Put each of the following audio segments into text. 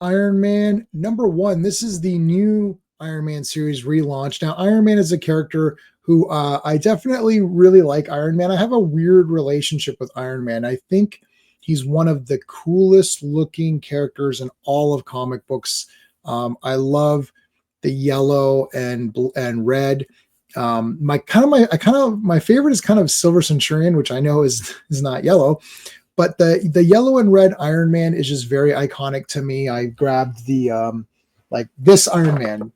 Iron Man #1. This is the new Iron Man series relaunch. Now, Iron Man is a character who I definitely really like. Iron Man. I have a weird relationship with Iron Man. I think he's one of the coolest looking characters in all of comic books. I love the yellow and red. My favorite is kind of Silver Centurion, which I know is not yellow, but the yellow and red Iron Man is just very iconic to me. I grabbed the like this Iron Man,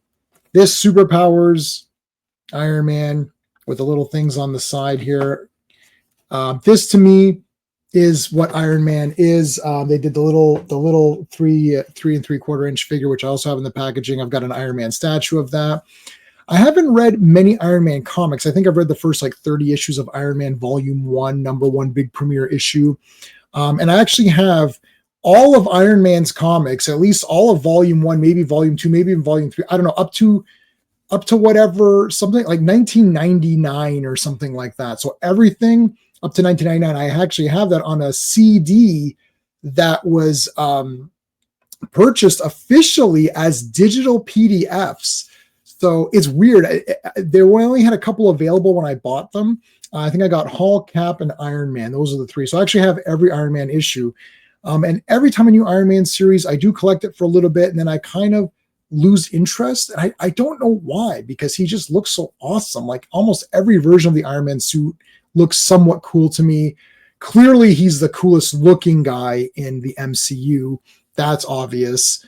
this superpowers Iron Man with the little things on the side here. This to me is what Iron Man is. They did the little 3 3/4 inch figure, which I also have in the packaging. I've got an Iron Man statue of that. I haven't read many Iron Man comics. I think I've read the first like 30 issues of Iron Man Volume 1, #1 big premiere issue. And I actually have all of Iron Man's comics, at least all of Volume 1, maybe Volume 2, maybe even Volume 3. I don't know, up to whatever, something like 1999 or something like that. So everything up to 1999, I actually have that on a CD that was purchased officially as digital PDFs. So it's weird. They only had a couple available when I bought them. I think I got Hulk, Cap, and Iron Man. Those are the three. So I actually have every Iron Man issue. And every time a new Iron Man series, I do collect it for a little bit, and then I kind of lose interest. And I don't know why, because he just looks so awesome. Like almost every version of the Iron Man suit looks somewhat cool to me. Clearly, he's the coolest looking guy in the MCU. That's obvious.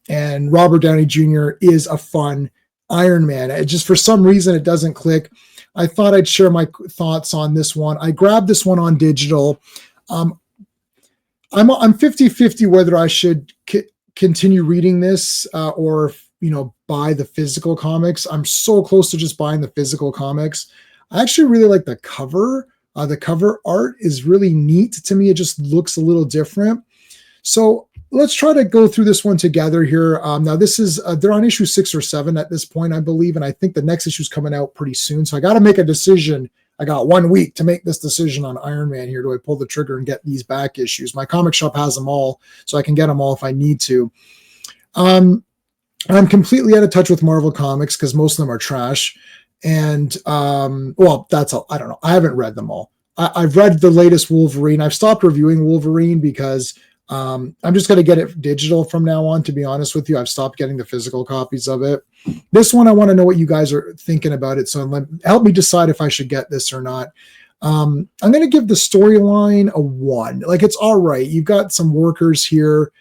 And Robert Downey Jr. is a fun Iron Man. It just for some reason it doesn't click. I thought I'd share my thoughts on this one. I grabbed this one on digital. I'm 50-50 whether I should continue reading this or buy the physical comics. I'm so close to just buying the physical comics. I actually really like the cover. The cover art is really neat to me. It just looks a little different. So let's try to go through this one together here. Now, this is they're on issue 6 or 7 at this point, I believe, and I think the next issue is coming out pretty soon. So I got to make a decision. I got 1 week to make this decision on Iron Man here. Do I pull the trigger and get these back issues? My comic shop has them all, so I can get them all if I need to. I'm completely out of touch with Marvel Comics because most of them are trash. And well, that's all. I don't know. I haven't read them all. I've read the latest Wolverine. I've stopped reviewing Wolverine because I'm just going to get it digital from now on, to be honest with you. I've stopped getting the physical copies of it. This one, I want to know what you guys are thinking about it. So help me decide if I should get this or not. I'm going to give the storyline a 1. Like, it's all right. You've got some workers here.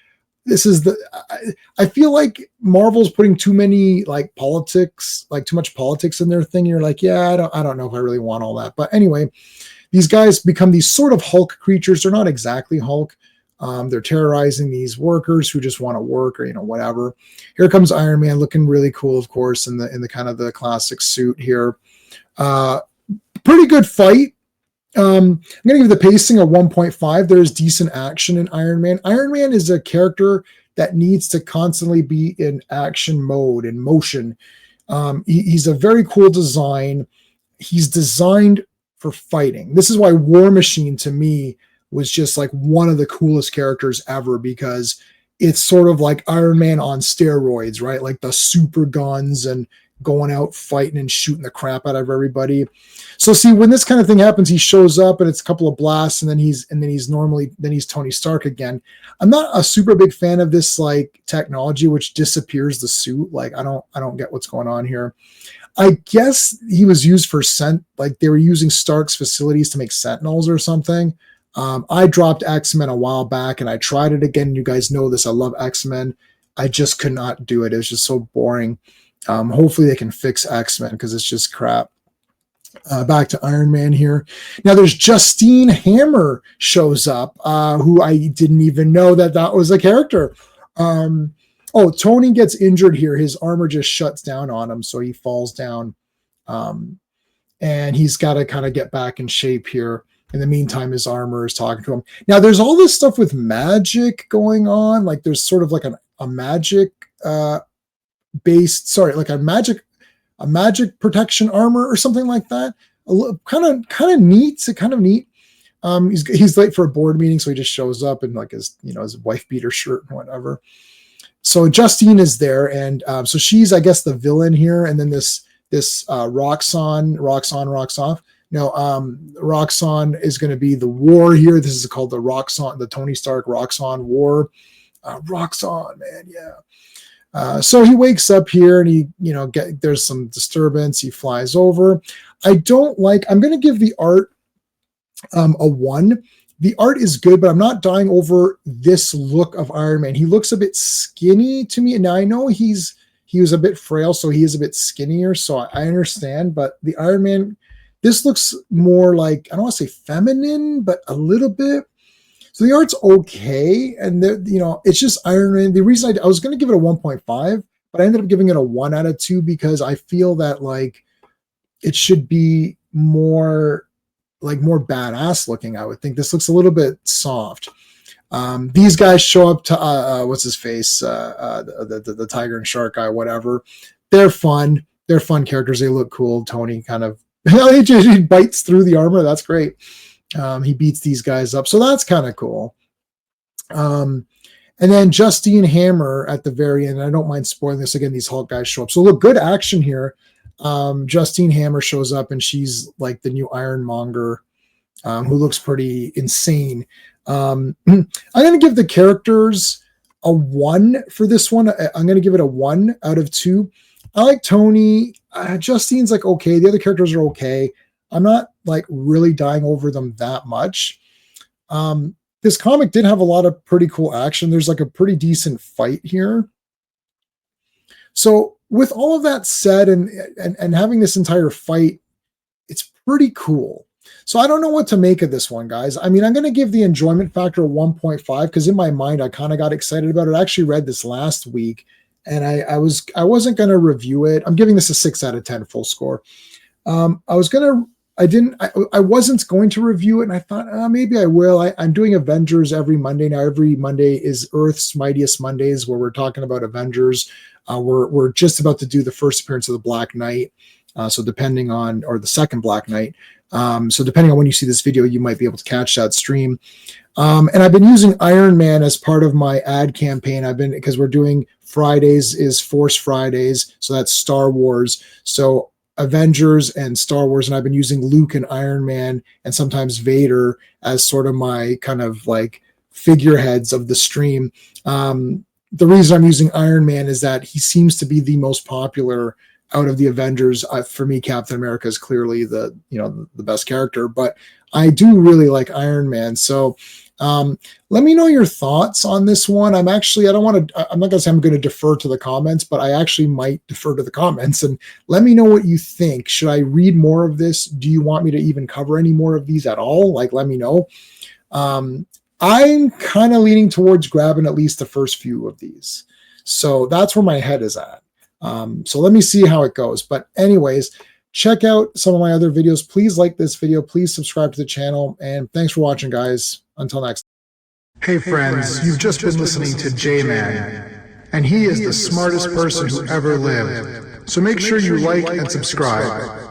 I feel like Marvel's putting too many too much politics in their thing. You're like, yeah, I don't know if I really want all that. But anyway, these guys become these sort of Hulk creatures. They're not exactly Hulk. They're terrorizing these workers who just want to work or whatever. Here comes Iron Man, looking really cool, of course, in the kind of the classic suit here. Pretty good fight. I'm going to give the pacing a 1.5. There's decent action in Iron Man. Iron Man is a character that needs to constantly be in action mode, in motion. He's a very cool design. He's designed for fighting. This is why War Machine, to me, was just like one of the coolest characters ever, because it's sort of like Iron Man on steroids, right? Like the super guns and going out fighting and shooting the crap out of everybody. So see, when this kind of thing happens, he shows up and it's a couple of blasts, and then he's Tony Stark again. I'm not a super big fan of this like technology which disappears the suit. Like I don't get what's going on here. I guess he was used for like they were using Stark's facilities to make Sentinels or something. I dropped X-Men a while back and I tried it again. You guys know this. I love X-Men. I just could not do it. It was just so boring. Hopefully they can fix X-Men because it's just crap. Back to Iron Man here. Now there's Justine Hammer shows up, who I didn't even know that was a character. Tony gets injured here. His armor just shuts down on him, so he falls down. And he's got to kind of get back in shape here. In the meantime, his armor is talking to him. Now, there's all this stuff with magic going on. Like there's sort of like a magic like a magic protection armor or something like that. Kind of neat. He's late for a board meeting, so he just shows up in like his, his wife beater shirt and whatever. So Justine is there, and so she's, I guess, the villain here, and then this Roxxon. No, Roxxon is going to be the war here. This is called the Tony Stark Roxxon War. Roxxon, man, yeah. So he wakes up here, and he, there's some disturbance. He flies over. I'm going to give the art a 1. The art is good, but I'm not dying over this look of Iron Man. He looks a bit skinny to me. Now I know he was a bit frail, so he is a bit skinnier. So I understand, but the Iron Man, this looks more like, I don't want to say feminine, but a little bit. So the art's okay, and it's just Iron Man. The reason I was going to give it a 1.5, but I ended up giving it a 1 out of 2 because I feel that like it should be more badass looking. I would think this looks a little bit soft. These guys show up to what's his face, the tiger and shark guy, whatever. They're fun. They're fun characters. They look cool. Tony kind of he bites through the armor. That's great. He beats these guys up, so that's kind of cool. And then Justine Hammer at the very end. I don't mind spoiling this again. These Hulk guys show up, so look, good action here. Justine Hammer shows up, and she's like the new Ironmonger, who looks pretty insane. I'm going to give the characters a 1 for this one. I'm going to give it a 1 out of 2. I like Tony. Justine's like okay. The other characters are okay. I'm not like really dying over them that much. This comic did have a lot of pretty cool action. There's like a pretty decent fight here. So with all of that said, and having this entire fight, it's pretty cool. So I don't know what to make of this one, guys. I mean, I'm going to give the enjoyment factor a 1.5 because in my mind, I kind of got excited about it. I actually read this last week, and I wasn't going to review it. I'm giving this a 6 out of 10 full score. I wasn't going to review it, and I thought maybe I will. I'm doing Avengers every Monday now. Every Monday is Earth's Mightiest Mondays, where we're talking about Avengers. We're just about to do the first appearance of the Black Knight. So depending on, or the second Black Knight. So depending on when you see this video, you might be able to catch that stream. And I've been using Iron Man as part of my ad campaign. Because we're doing Fridays is Force Fridays. So that's Star Wars. So Avengers and Star Wars. And I've been using Luke and Iron Man and sometimes Vader as sort of my kind of like figureheads of the stream. The reason I'm using Iron Man is that he seems to be the most popular out of the Avengers. For me, Captain America is clearly the best character, but I do really like Iron Man. So let me know your thoughts on this one. I'm not going to say I'm going to defer to the comments, but I actually might defer to the comments, and let me know what you think. Should I read more of this? Do you want me to even cover any more of these at all? Like, let me know. I'm kind of leaning towards grabbing at least the first few of these. So that's where my head is at. So let me see how it goes. But anyways, check out some of my other videos. Please like this video. Please subscribe to the channel. And thanks for watching, guys. Until next time. Hey friends, you've just been listening to J-Man. And he is the smartest person who ever lived. So make sure you like and subscribe.